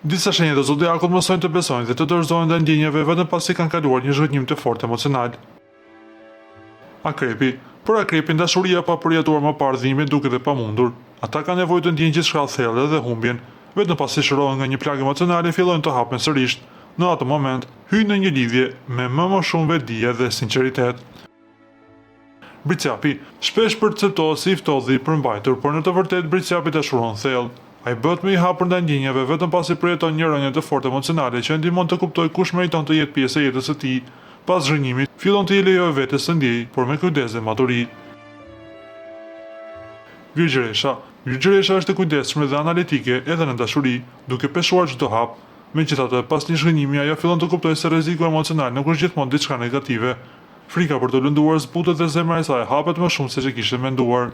Disa shenjë të zodiakut mësojnë të besojnë dhe të dorëzohen ndaj ndjenjave vetëm pasi kanë kaluar një zhgënjim të fortë emocional. Akrepi. Për akrepin, dashuria pa përjetuar më parë dhimbjen duket e pamundur. Ata kanë nevojë të ndjejnë gjithçka thellë dhe humbjen, vetëm pasi shërohen nga një plagë emocionale fillojnë të hapen sërish. Në atë moment, hyjnë në një lidhje me më shumë vetdije dhe sinqeritet. Bricjapi. Shpesh perceptohet si i ftodh i përmbajtur, por në të vërtetë bricjapi dashuron thellë. Ai bëhet më i hapur ndaj ndjenjave vetëm pasi përjeton një rënje të fortë emocionale që e ndihmon të kuptojë kush meriton të jetë pjesë e jetës së tij. Pas zhgënjimit, fillon të i lejojë vetes të ndjejë, por me kujdes dhe maturi. Virgjëresha. Virgjëresha është e kujdesshme dhe analitike edhe në dashuri, duke peshuar çdo hap. Megjithatë, pas një zhgënjimi ajo fillon të kuptojë se rreziku emocional nuk është gjithmonë diçka negative. Frika për të lënduar zbutet dhe zemra e saj hapet më shumë se ç'e kishte menduar.